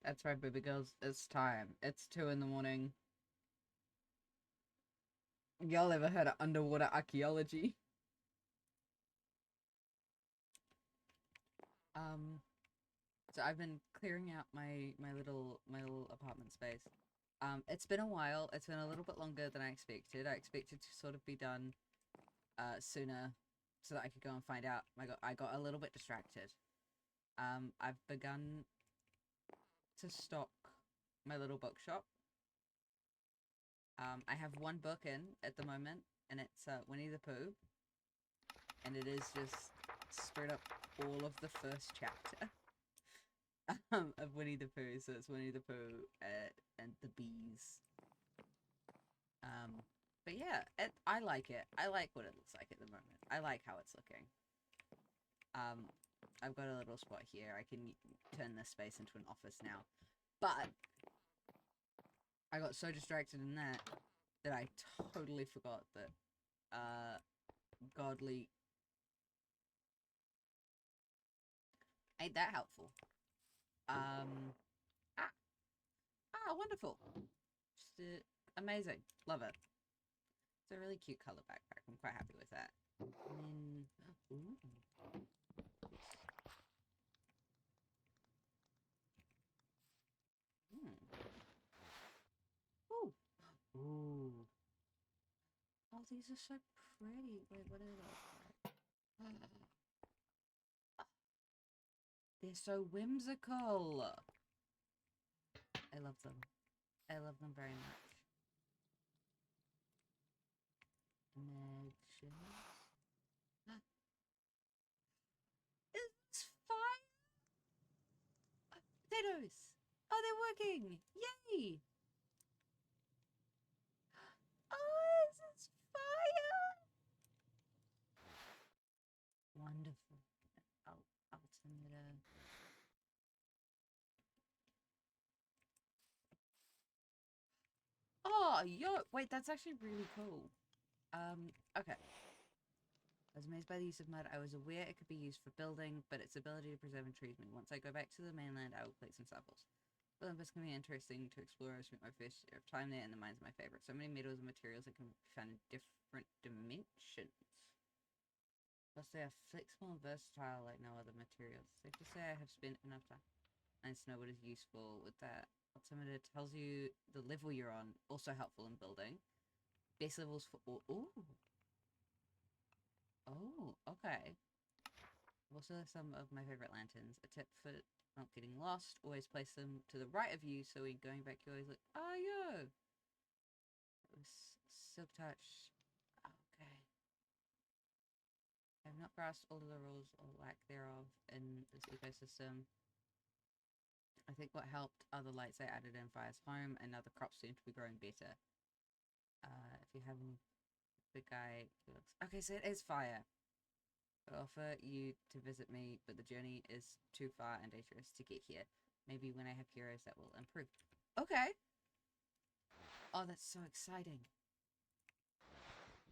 That's right, baby girls. It's time. It's 2 in the morning. Y'all ever heard of underwater archaeology? Um, so I've been clearing out my little apartment space. It's been a while. It's been a little bit longer than I expected. I expected to sort of be done sooner so that I could go and find out. I got a little bit distracted. I've begun to stock my little bookshop. I have one book in at the moment, and it's Winnie the Pooh, and it is just straight up all of the first chapter of Winnie the Pooh. So it's Winnie the Pooh and the bees. Um, but yeah, I like it. I like what it looks like at the moment. I like how it's looking. Um, I've got a little spot here. I can turn this space into an office now. But I got so distracted in that I totally forgot that godly ain't that helpful. Um, ah, wonderful. Just amazing. Love it. It's a really cute color backpack. I'm quite happy with that. And then, ooh. Hmm. Ooh. Ooh. Oh, these are so pretty. Wait, what are they? They're so whimsical. I love them. I love them very much. Connections. It's fire! Potatoes! Oh, they're working! Yay! Oh, this is fire! Wonderful. Altimeter. Oh, yo! Wait, that's actually really cool. Okay. I was amazed by the use of mud. I was aware it could be used for building, but its ability to preserve intrigued me. Once I go back to the mainland, I will collect some samples. Olympus can be interesting to explore. I spent my first year of time there, and the mine's my favorite. So many metals and materials that can be found in different dimensions. Plus, they are flexible and versatile like no other materials. Safe to say I have spent enough time and to know what is useful with that. Altimeter tells you the level you're on, also helpful in building. Base levels for all. Ooh. Oh, okay. Also, some of my favorite lanterns. A tip for not getting lost: always place them to the right of you, so when going back, you always look. Oh, yo! It was silk touch. Okay. I have not grasped all of the rules or lack thereof in this ecosystem. I think what helped are the lights I added in Fire's home, and now the crops seem to be growing better. If you have any big guy who looks okay, so it is Fire. I offer you to visit me, but the journey is too far and dangerous to get here. Maybe when I have heroes that will improve. Okay. Oh, that's so exciting.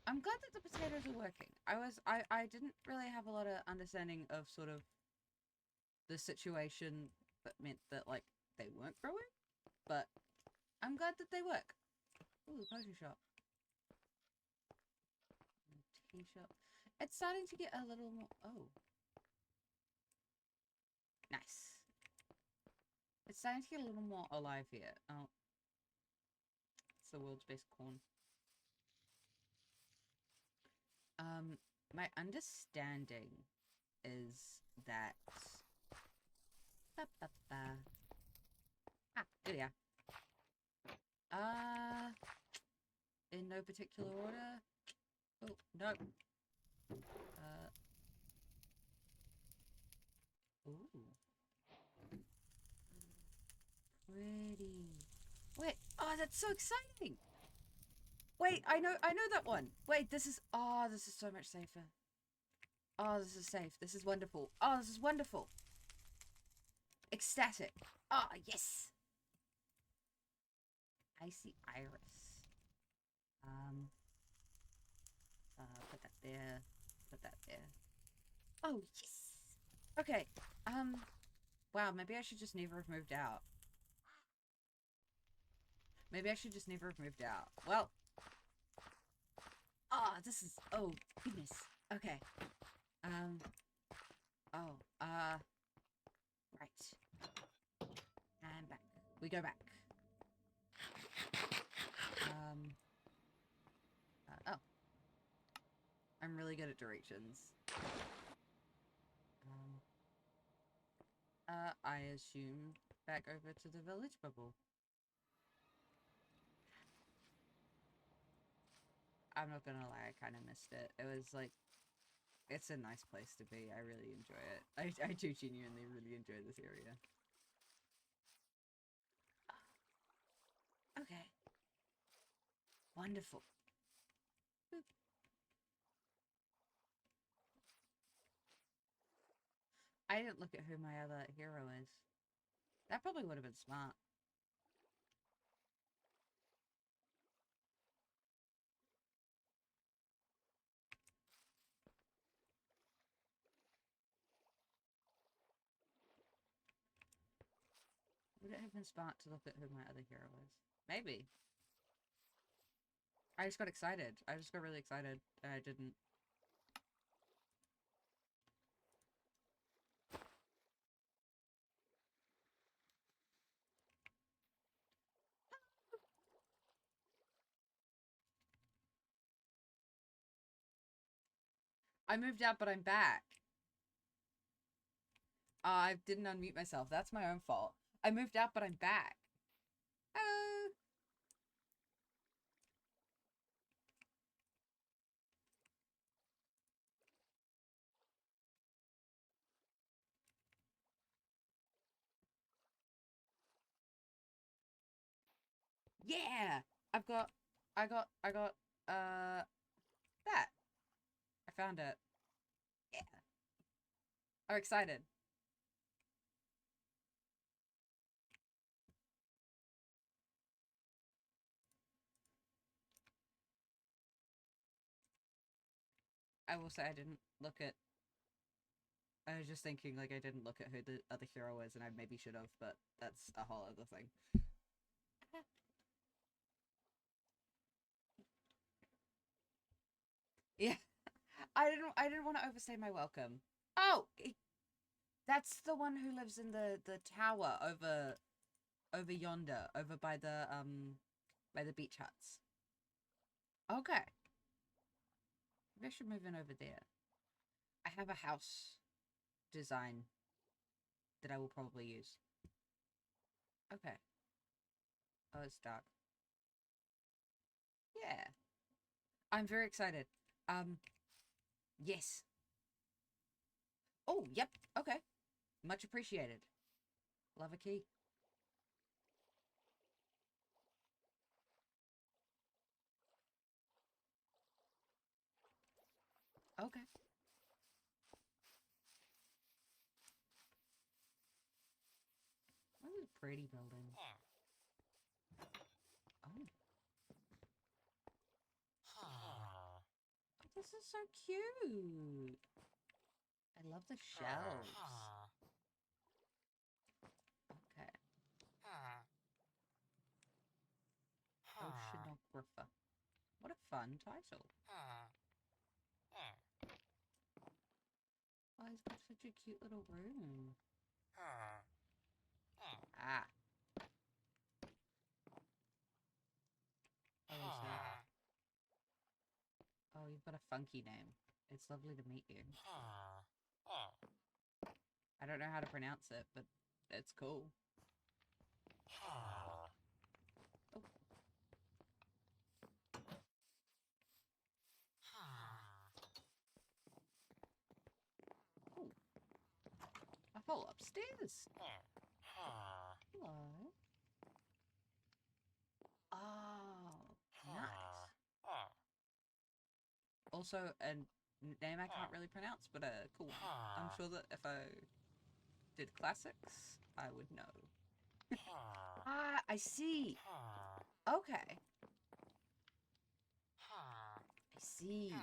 I'm glad that the potatoes are working. I didn't really have a lot of understanding of sort of the situation that meant that like they weren't growing, but I'm glad that they work. Ooh, potion shop. Tea shop. It's starting to get a little more. Oh, nice. It's starting to get a little more alive here. Oh, it's the world's best corn. Um, my understanding is that. Ba, ba, ba. Ah, here we are. In no particular order. Oh no. Uh. Ooh. Pretty. Wait. Oh, that's so exciting. Wait, I know that one. Wait, this is. Oh, this is so much safer. Oh, this is safe. This is wonderful. Oh, this is wonderful. Ecstatic. Ah, oh, yes. Icy iris. Um. Put that there. Put that there. Oh, yes. Okay. Wow, maybe I should just never have moved out. Maybe I should just never have moved out. Well. Oh, this is... Oh, goodness. Okay. Oh, right. And back. We go back. Oh. I'm really good at directions. I assume back over to the village bubble. I'm not gonna lie, I kind of missed it. It was like, it's a nice place to be. I really enjoy it. I do genuinely really enjoy this area. Okay. Wonderful. Boop. I didn't look at who my other hero is. That probably would have been smart. Would it have been smart to look at who my other hero is? Maybe. I just got excited. I just got really excited. I didn't. I moved out, but I'm back. I didn't unmute myself. That's my own fault. I moved out, but I'm back. Yeah! I got, that. I found it. Yeah. I'm excited. I will say I didn't look at... I was just thinking, like, I didn't look at who the other hero is, and I maybe should have, but that's a whole other thing. Yeah. I didn't want to overstay my welcome. Oh! That's the one who lives in the tower over yonder, over by the beach huts. Okay. Maybe I should move in over there. I have a house design that I will probably use. Okay. Oh, it's dark. Yeah. I'm very excited. Yes. Oh, yep. Okay. Much appreciated. Love a key. Okay. This is a pretty building. Oh. Oh, this is so cute. I love the shelves. Okay. Oceanographer. What a fun title. Oh, he's got such a cute little room. Ah. Oh, you've got a funky name. It's lovely to meet you. I don't know how to pronounce it, but it's cool. Oh. Oh. A whole upstairs. Hello. Oh, nice. Also, a name I can't really pronounce, but a cool one. I'm sure that if I did classics, I would know. Ah, I see. Okay. I see.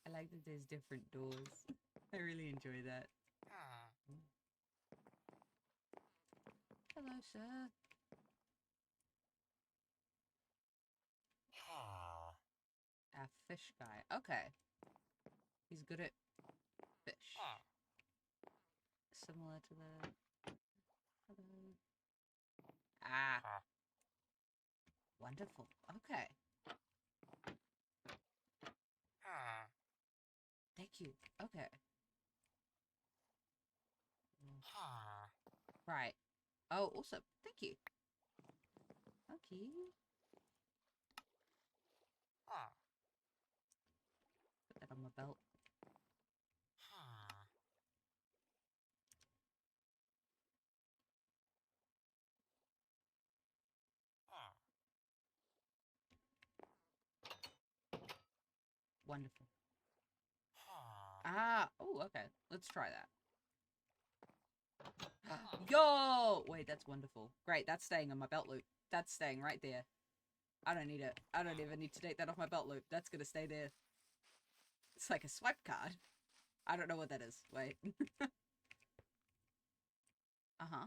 I like that there's different doors. I really enjoy that. Hello, sir. Our fish guy. Okay. He's good at fish. Similar to the... Hello. Ah. Wonderful. Okay. Thank you. Okay. Right. Oh, awesome. Thank you. Okay. Put that on my belt. Wonderful. Ah. Oh, okay. Let's try that. Yo! Wait, that's wonderful. Great, that's staying on my belt loop. That's staying right there. I don't need it. I don't even need to take that off my belt loop. That's gonna stay there. It's like a swipe card. I don't know what that is. Wait. Uh-huh.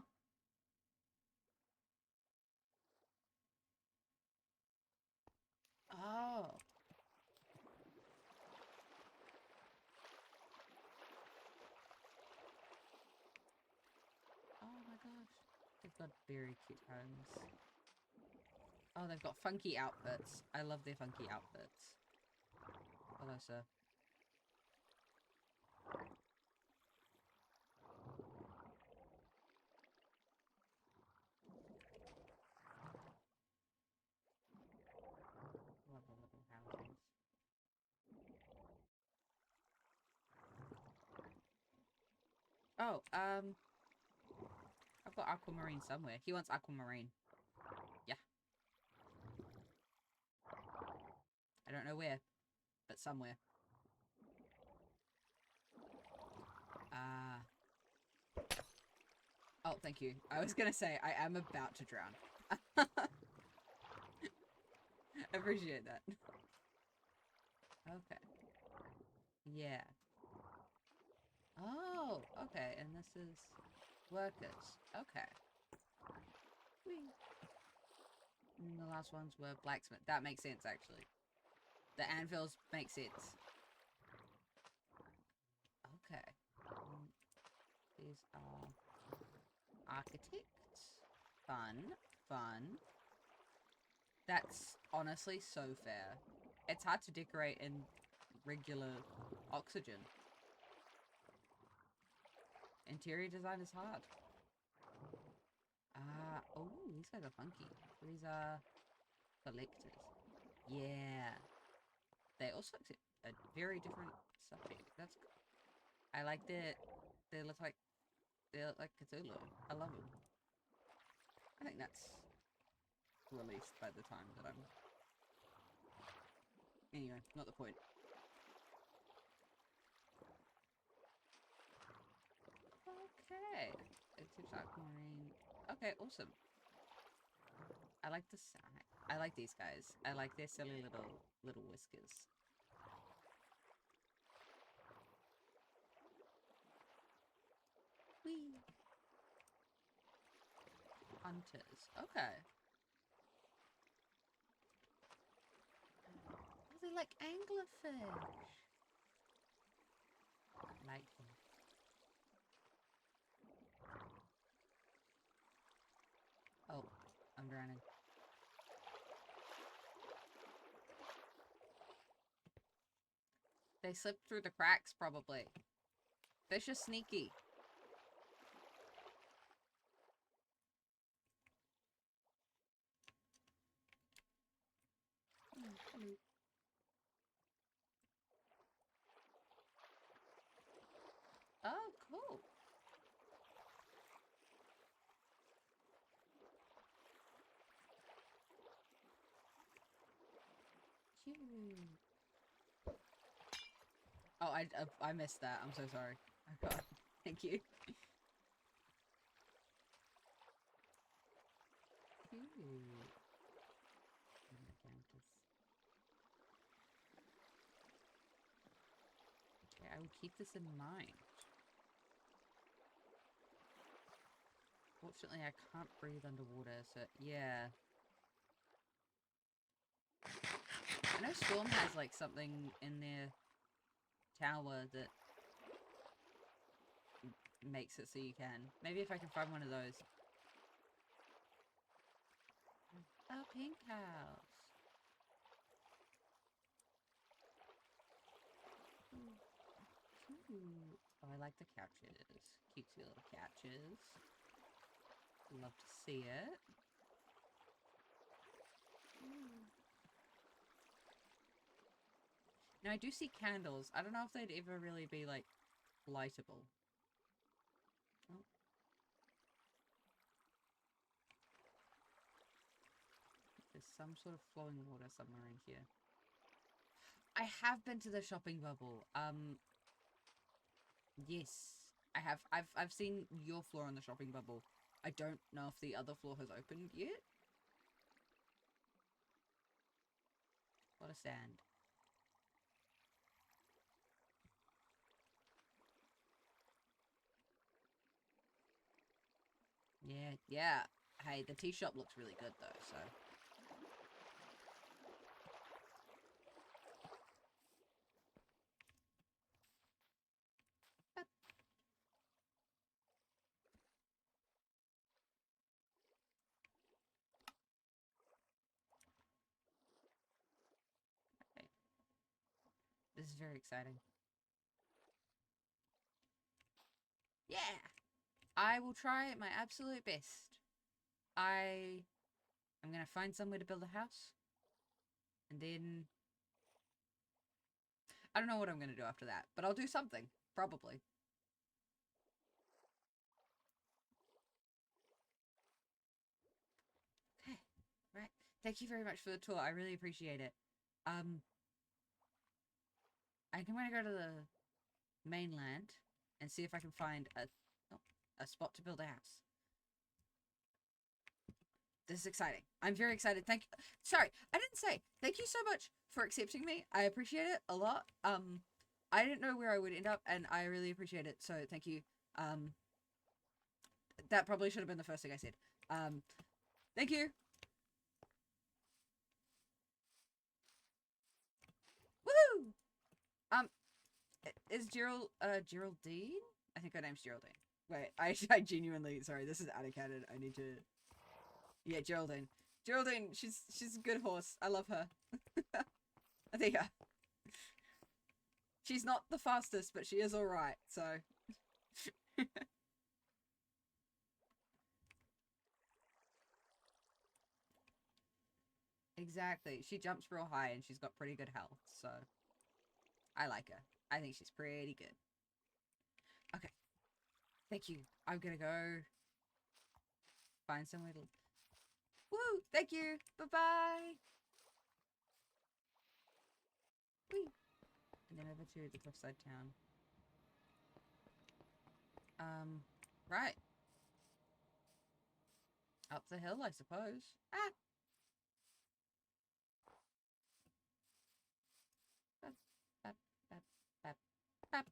Oh. Oh my gosh. They've got very cute homes. Oh, they've got funky outfits. I love their funky outfits. Hello, sir. Love the little houses. Oh, I've got aquamarine somewhere. He wants aquamarine. Yeah. I don't know where, but somewhere. Oh, thank you. I was gonna say, I am about to drown. Appreciate that. Okay. Yeah. Oh, okay. And this is workers. Okay. Whee. And the last ones were blacksmith. That makes sense, actually. The anvils make sense. Okay. These are architects. Fun. Fun. That's honestly so fair. It's hard to decorate in regular oxygen. Interior design is hard. Oh, these guys are funky. These are collectors. Yeah. They also accept a very different subject. That's cool. I like that they look like Cthulhu. I love them. I think that's released by the time that I'm... Anyway, not the point. Okay. Accepts aquamarine. Okay, awesome. I like the side. I like these guys. I like their silly little whiskers. Whee! Hunters. Okay. Oh, they're like anglerfish. I like them. Oh, I'm drowning. They slipped through the cracks, probably. Fish are sneaky. Hello. Oh, cool. Cute. Oh, I missed that. I'm so sorry. Oh god. Thank you. Cute. will keep this in mind. Fortunately, I can't breathe underwater, so yeah. I know Storm has like something in their tower that makes it so you can. Maybe if I can find one of those. Oh, pink house. Ooh. Oh, I like the couches. Cutesy little couches. Love to see it. Now, I do see candles. I don't know if they'd ever really be, like, lightable. Oh. There's some sort of flowing water somewhere in here. I have been to the shopping bubble. Yes. I have. I've seen your floor on the shopping bubble. I don't know if the other floor has opened yet. What a sand. Yeah, yeah. Hey, the tea shop looks really good though, so. Okay. This is very exciting. Yeah! I will try my absolute best. I'm gonna find somewhere to build a house. And then... I don't know what I'm gonna do after that, but I'll do something. Probably. Okay. Right. Thank you very much for the tour. I really appreciate it. I think I'm gonna go to the mainland and see if I can find a spot to build a house. This is exciting. I'm very excited. Thank you. Sorry, I didn't say. Thank you so much for accepting me. I appreciate it a lot. I didn't know where I would end up, and I really appreciate it. So thank you. That probably should have been the first thing I said. Thank you. Woohoo! Is Geraldine? I think her name's Geraldine. Wait, I genuinely, sorry, this is out of canon. I need to, yeah, Geraldine. Geraldine, she's a good horse. I love her. I think she's not the fastest, but she is alright, so. Exactly. She jumps real high and she's got pretty good health, so I like her. I think she's pretty good. Okay. Thank you. I'm gonna go find somewhere to... Woo! Thank you! Bye-bye! Whee! And then over to the cliffside town. Right. Up the hill, I suppose. Ah! Bap, bap, bap, bap, bap.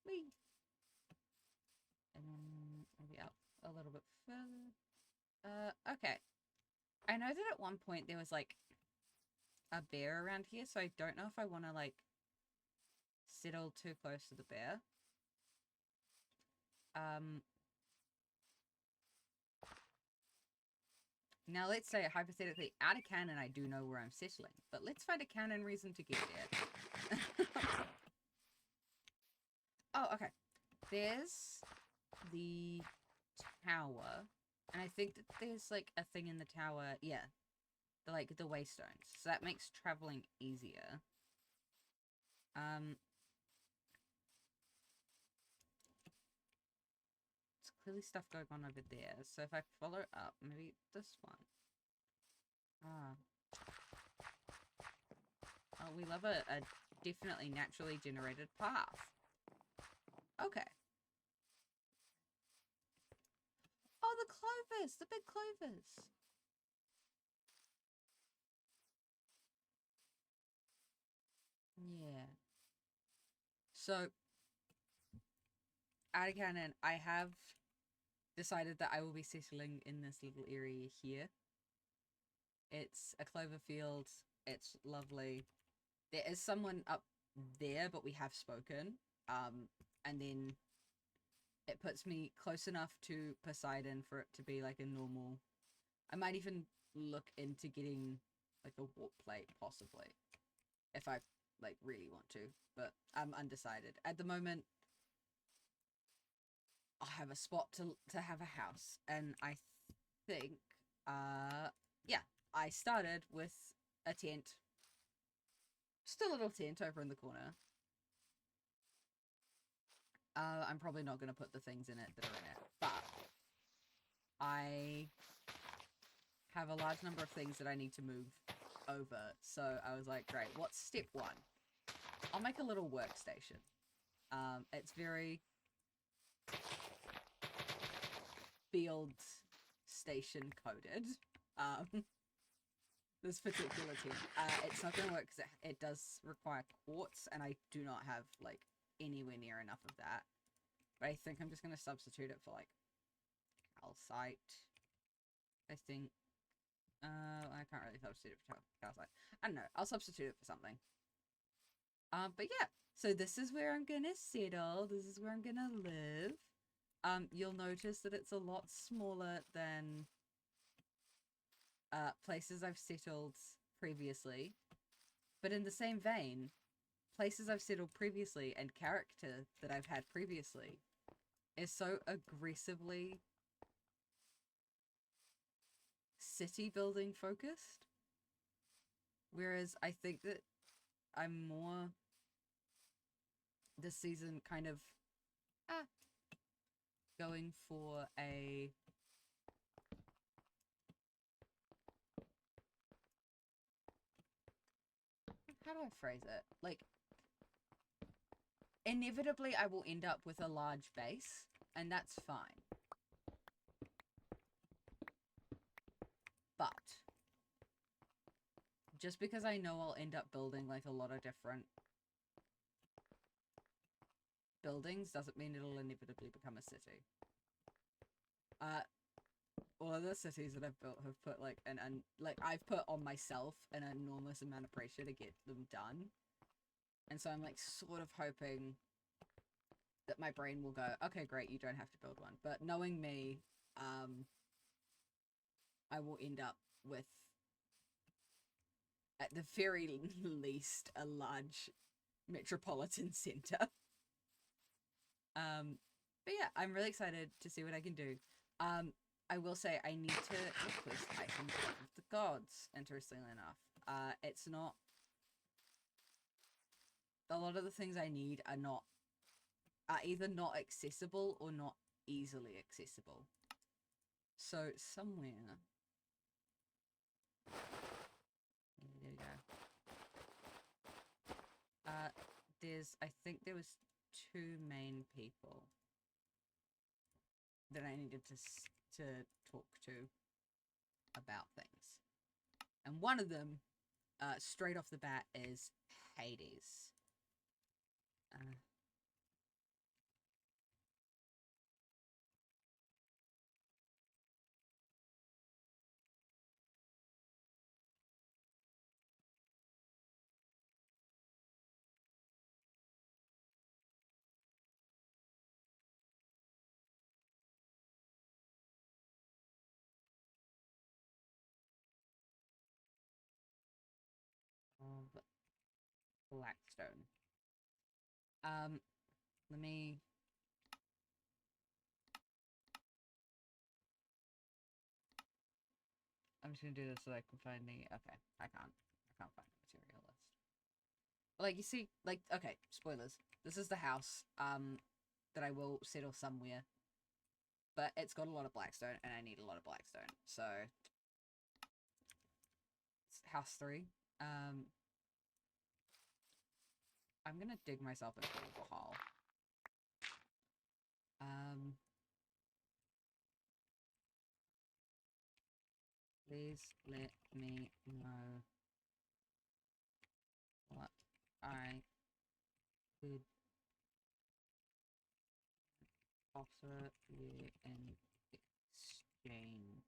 Whee! And then maybe up a little bit further. Okay. I know that at one point there was, like, a bear around here, so I don't know if I want to, like, settle too close to the bear. Now let's say, hypothetically, out of canon, I do know where I'm settling, but let's find a canon reason to get there. Oh, okay. There's the tower, and I think that there's, like, a thing in the tower, yeah, the waystones, so that makes traveling easier. There's clearly stuff going on over there, so if I follow up, maybe this one. Ah. Oh, we love a definitely naturally generated path. Okay. Oh, the clovers! The big clovers! Yeah. So, out of canon, I have decided that I will be settling in this little area here. It's a clover field. It's lovely. There is someone up there, but we have spoken. And then it puts me close enough to Poseidon for it to be like a normal. I might even look into getting like a warp plate, possibly, if I like really want to. But I'm undecided at the moment. I have a spot to have a house, and I think, yeah, I started with a tent, just a little tent over in the corner. I'm probably not going to put the things in it that are in it, but I have a large number of things that I need to move over. So I was like, great, what's step one? I'll make a little workstation. It's very field station coded. This particular tent. It's not going to work because it does require quartz, and I do not have like anywhere near enough of that. But I think I'm just going to substitute it for like calcite. I think. I can't really substitute it for calcite. I don't know. I'll substitute it for something. But yeah. So this is where I'm gonna settle. This is where I'm gonna live. You'll notice that it's a lot smaller than places I've settled previously. But in the same vein, places I've settled previously and character that I've had previously is so aggressively city building focused. Whereas I think that I'm more this season kind of going for a how do I phrase it? Like, inevitably I will end up with a large base, and that's fine. But just because I know I'll end up building like a lot of different buildings doesn't mean it'll inevitably become a city. All of the cities that I've built have put like like I've put on myself an enormous amount of pressure to get them done. And so I'm like sort of hoping that my brain will go, okay, great, you don't have to build one. But knowing me, I will end up with, at the very least, a large metropolitan center. But yeah, I'm really excited to see what I can do. I will say I need to request items of the gods, interestingly enough. It's not... A lot of the things I need are either not accessible or not easily accessible. So somewhere... There we go. I think there was 2 main people that I needed to talk to about things. And one of them, straight off the bat, is Hades. Of Blackstone. Let me... I'm just gonna do this so I can find the... Okay, I can't find the material list. Like, you see, like, okay, spoilers. This is the house, that I will settle somewhere. But it's got a lot of Blackstone, and I need a lot of Blackstone. So, it's house 3. I'm gonna dig myself a little hole. Please let me know what I could offer you in exchange.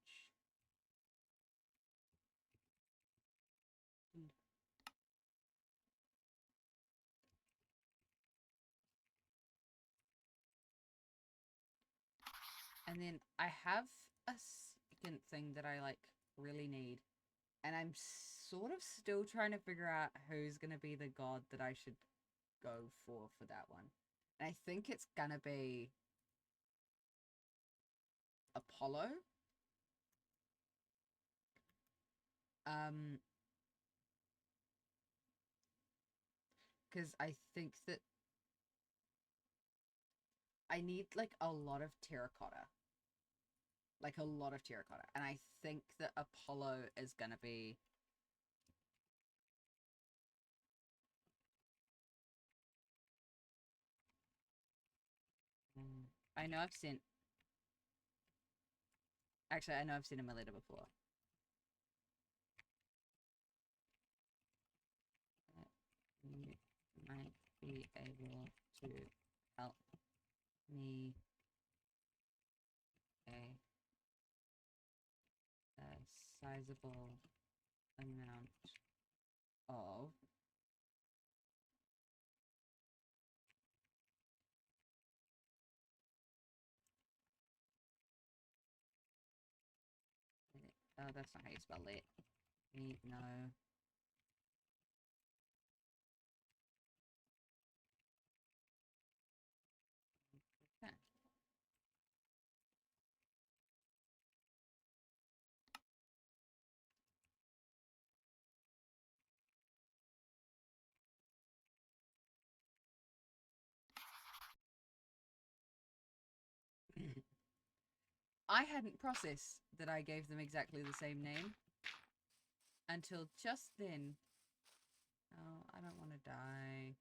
And then I have a second thing that I like really need. And I'm sort of still trying to figure out who's going to be the god that I should go for that one. And I think it's going to be Apollo. Because I think that I need like a lot of terracotta. Like a lot of terracotta. And I think that Apollo is going to be... I know I've seen... Actually, I know I've seen him a letter before. You might be able to help me a sizable amount of that's not how you spell it. No. Okay. I hadn't processed that I gave them exactly the same name until just then. Oh, I don't want to die.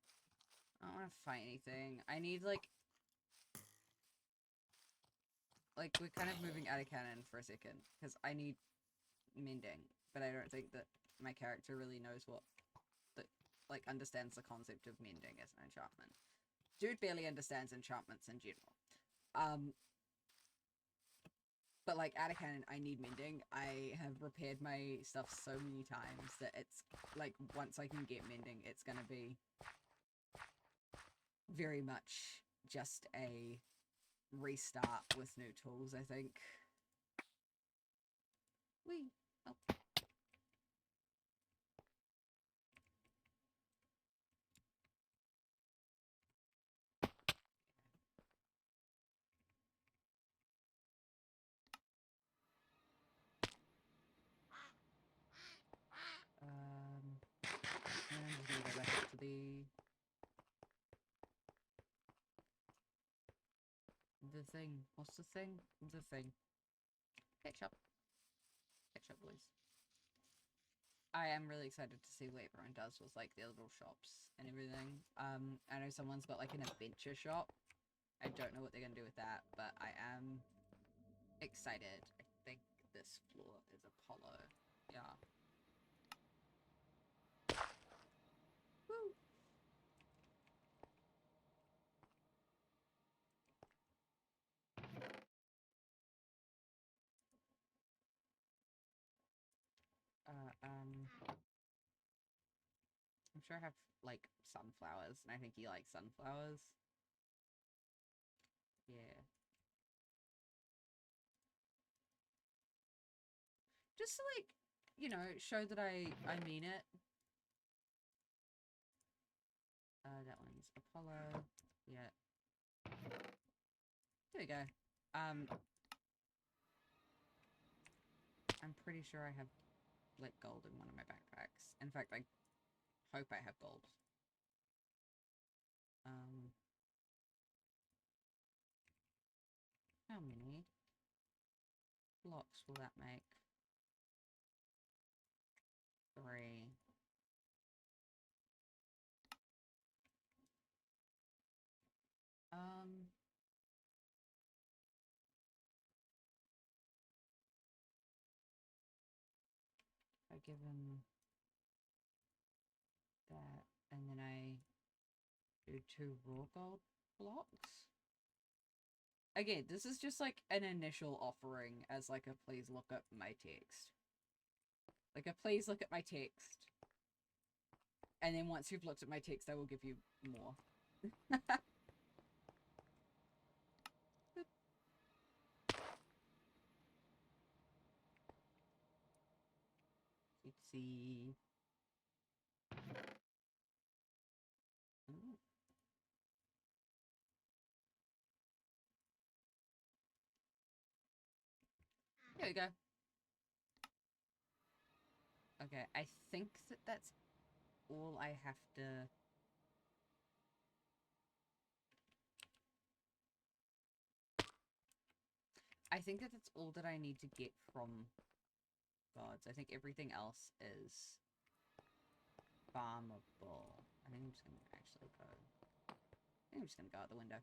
I don't want to fight anything. I need like we're kind of moving out of canon for a second because I need mending, but I don't think that my character really knows what like understands the concept of mending as an enchantment. Dude barely understands enchantments in general. But like out of canon, I need mending. I have repaired my stuff so many times that it's like once I can get mending, it's gonna be very much just a restart with new tools, I think. Wee. Oh. And I'm just gonna go back to the thing. What's the thing? The thing. Ketchup. Ketchup, boys. I am really excited to see what everyone does with like their little shops and everything. I know someone's got like an adventure shop. I don't know what they're gonna do with that, but I am excited. I think this floor is Apollo. Yeah. Woo! I'm sure I have like sunflowers, and I think he likes sunflowers. Yeah. Just to like, you know, show that I mean it. That one's Apollo. Yeah. There we go. I'm pretty sure I have like gold in one of my backpacks. In fact, I hope I have gold. How many blocks will that make? 3. I give him that, and then I do 2 raw gold blocks. Again, this is just like an initial offering as like a please look at my text. Like a please look at my text. And then once you've looked at my text, I will give you more. Let's see. Ooh. There we go. Okay, I think that that's all I have to... I think that that's all that I need to get from gods. I think everything else is farmable. I think I'm just gonna actually go... I think I'm just gonna go out the window.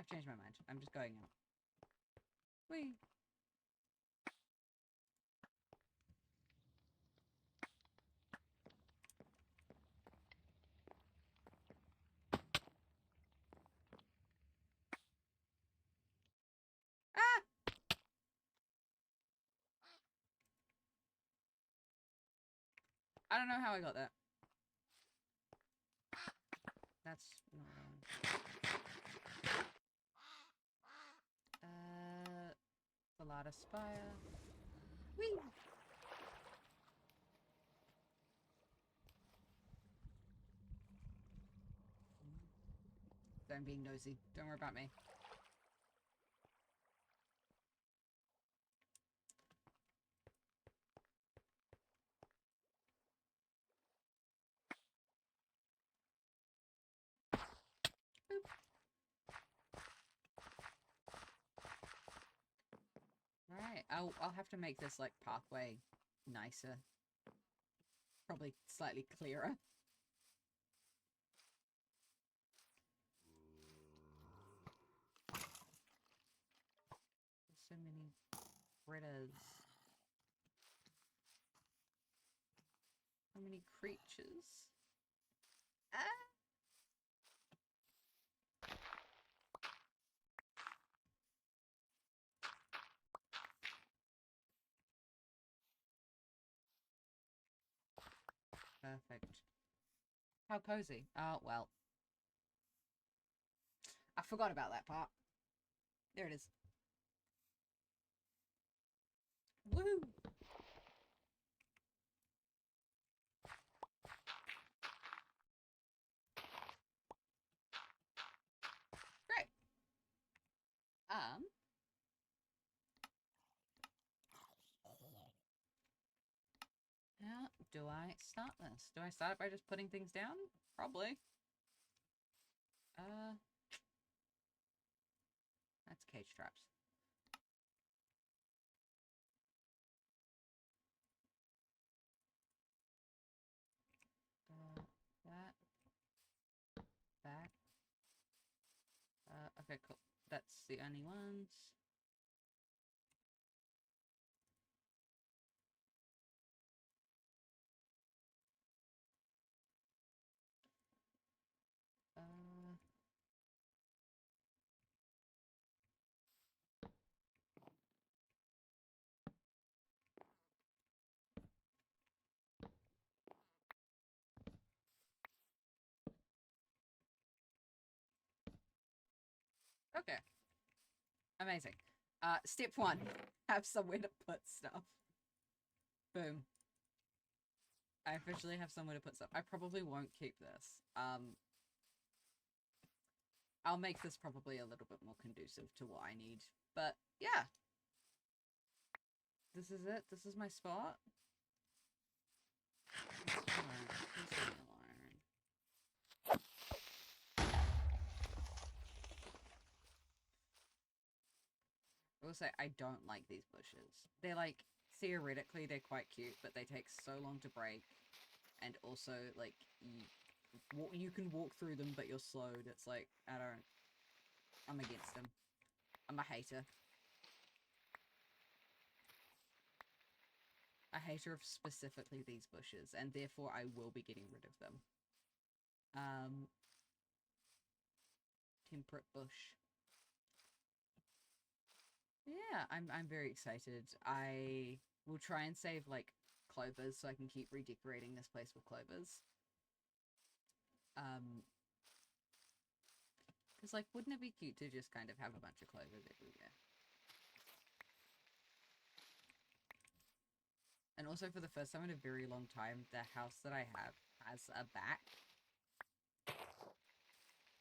I've changed my mind. I'm just going out. Whee! Ah! I don't know how I got that. That's not wrong. Salada Spire. Whee! I'm being nosy. Don't worry about me. Boop. Alright, I'll have to make this like pathway nicer. Probably slightly clearer. So many critters. So many creatures. Ah! Perfect. How cozy. Oh, well. I forgot about that part. There it is. Woo! Great. How do I start this? Do I start it by just putting things down? Probably. That's cage traps. That. Back. Okay, cool. That's the only ones. Okay. Amazing. Step 1. Have somewhere to put stuff. Boom. I officially have somewhere to put stuff. I probably won't keep this. I'll make this probably a little bit more conducive to what I need. But, yeah. This is it. This is my spot. I will say, I don't like these bushes. They're like, theoretically, they're quite cute, but they take so long to break. And also, like, you can walk through them, but you're slowed. It's like, I'm against them. I'm a hater. A hater of specifically these bushes, and therefore I will be getting rid of them. Temperate bush. Yeah, I'm very excited. I will try and save like clovers so I can keep redecorating this place with clovers. Um, because like, wouldn't it be cute to just kind of have a bunch of clovers everywhere? And also, for the first time in a very long time, the house that I have has a back,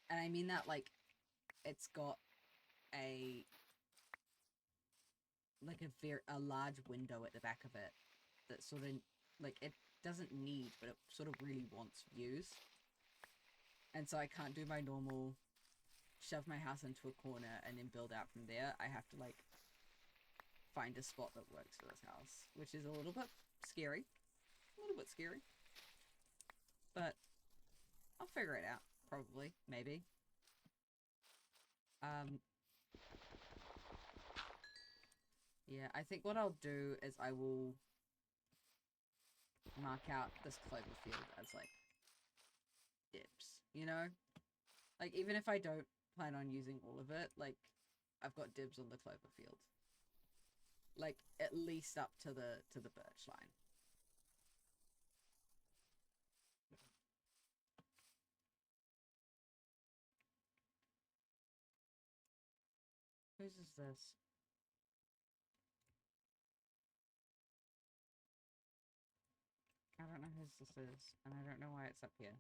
and I mean that like it's got a like a large window at the back of it that sort of like it doesn't need, but it sort of really wants views. And so I can't do my normal shove my house into a corner and then build out from there. I have to like find a spot that works for this house, which is a little bit scary. A little bit scary. But I'll figure it out. Probably. Maybe. Um, yeah, I think what I'll do is I will mark out this clover field as like dips, you know? Like even if I don't plan on using all of it, like I've got dibs on the clover field. Like at least up to the birch line. Whose is this? I don't know whose this is, and I don't know why it's up here.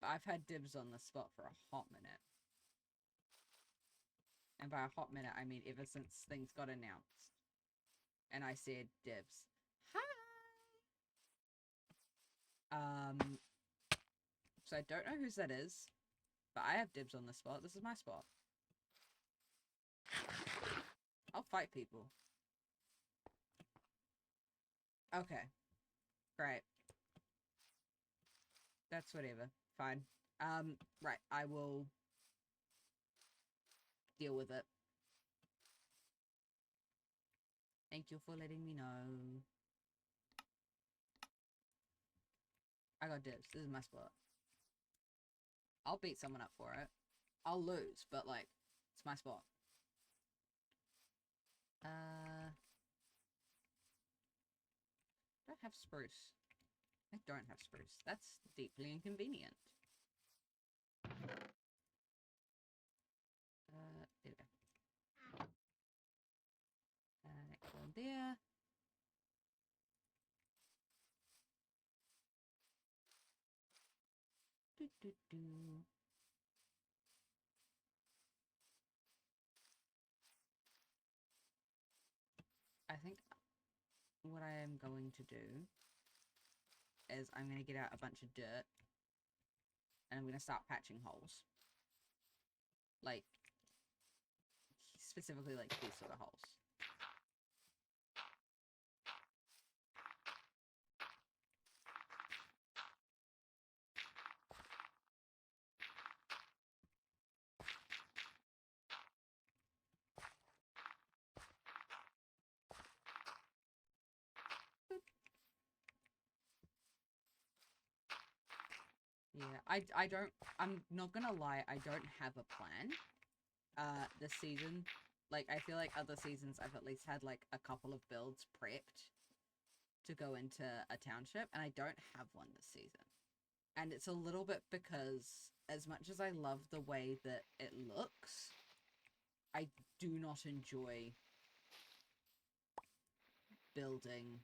But I've had dibs on this spot for a hot minute. And by a hot minute, I mean ever since things got announced. And I said dibs. Hi! So I don't know whose that is, but I have dibs on this spot. This is my spot. I'll fight people. Okay. Great. That's whatever. Fine. Right. I will deal with it. Thank you for letting me know. I got dibs. This is my spot. I'll beat someone up for it. I'll lose, but like, it's my spot. I don't have spruce. I don't have spruce. That's deeply inconvenient. There we go. Next one there. Do, do, do. I think what I am going to do is I'm going to get out a bunch of dirt and I'm going to start patching holes. Like, specifically like these sort of holes. Yeah, I don't, I'm not gonna lie, I don't have a plan, this season. Like, I feel like other seasons I've at least had, like, a couple of builds prepped to go into a township, and I don't have one this season. And it's a little bit because, as much as I love the way that it looks, I do not enjoy building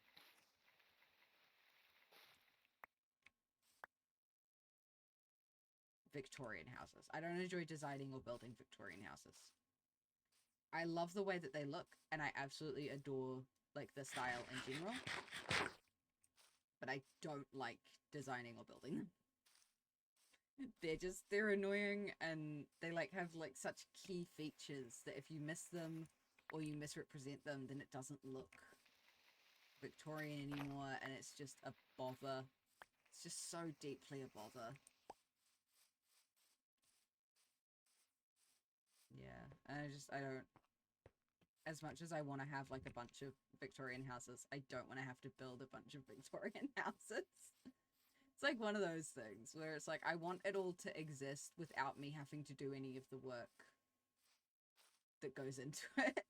Victorian houses. I don't enjoy designing or building Victorian houses. I love the way that they look, and I absolutely adore, like, the style in general. But I don't like designing or building them. They're annoying, and they, like, have, like, such key features that if you miss them or you misrepresent them, then it doesn't look Victorian anymore, and it's just a bother. It's just so deeply a bother. Yeah, and I don't, as much as I want to have like a bunch of Victorian houses, I don't want to have to build a bunch of Victorian houses. It's like one of those things where it's like I want it all to exist without me having to do any of the work that goes into it.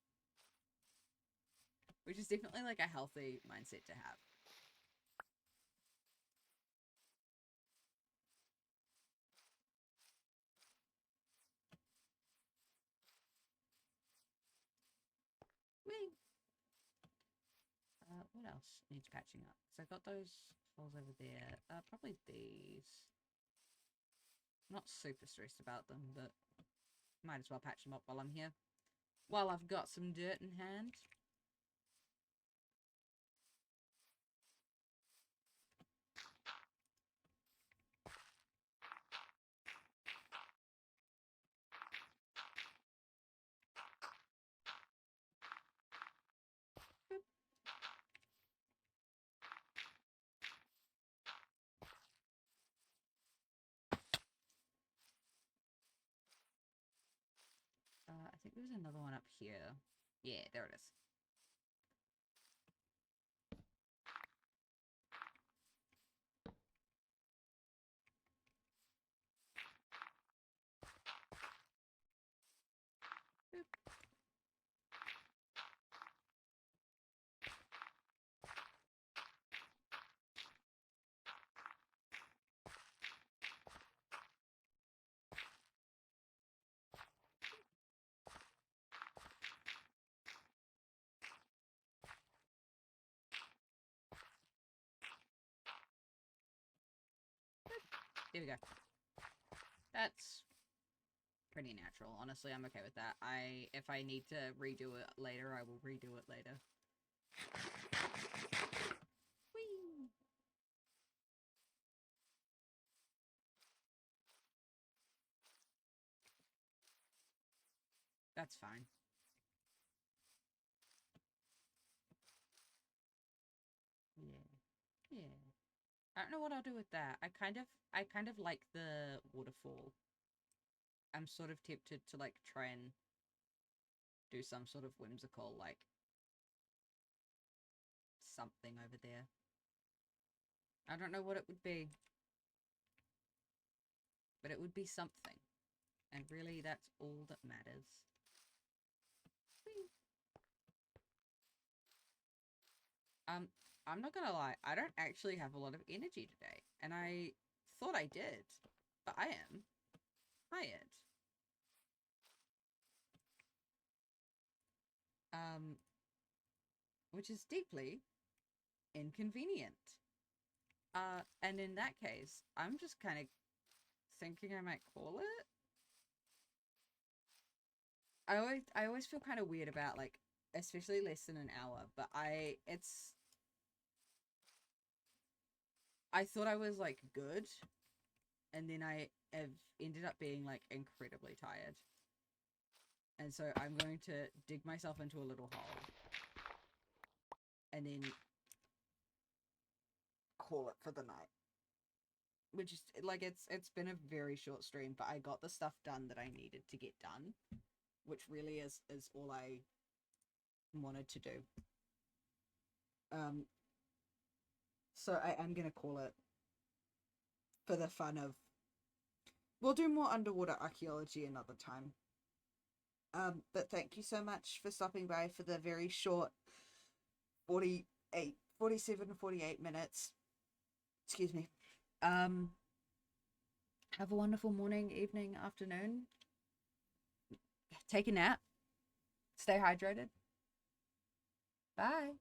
Which is definitely like a healthy mindset to have. Whee! What else needs patching up? So I got those holes over there. Probably these. Not super stressed about them, but might as well patch them up while I'm here. While I've got some dirt in hand. I think there's another one up here. Yeah, there it is. There we go. That's pretty natural. Honestly, I'm okay with that. If I need to redo it later, I will redo it later. Whee! That's fine. Yeah. Yeah. I don't know what I'll do with that. I kind of like the waterfall. I'm sort of tempted to like try and do some sort of whimsical like something over there. I don't know what it would be, but it would be something. And really that's all that matters. Whee! I'm not gonna lie, I don't actually have a lot of energy today. And I thought I did, but I am tired. Which is deeply inconvenient. And in that case, I'm just kind of thinking I might call it. I always feel kind of weird about like, especially less than an hour, but I thought I was like good, and then I have ended up being like incredibly tired. And so I'm going to dig myself into a little hole and then call it for the night. Which is like it's been a very short stream, but I got the stuff done that I needed to get done, which really is all I wanted to do. So I am gonna call it for the fun of. We'll do more underwater archaeology another time. But thank you so much for stopping by for the very short 47, 48 minutes. Excuse me. Have a wonderful morning, evening, afternoon. Take a nap. Stay hydrated. Bye.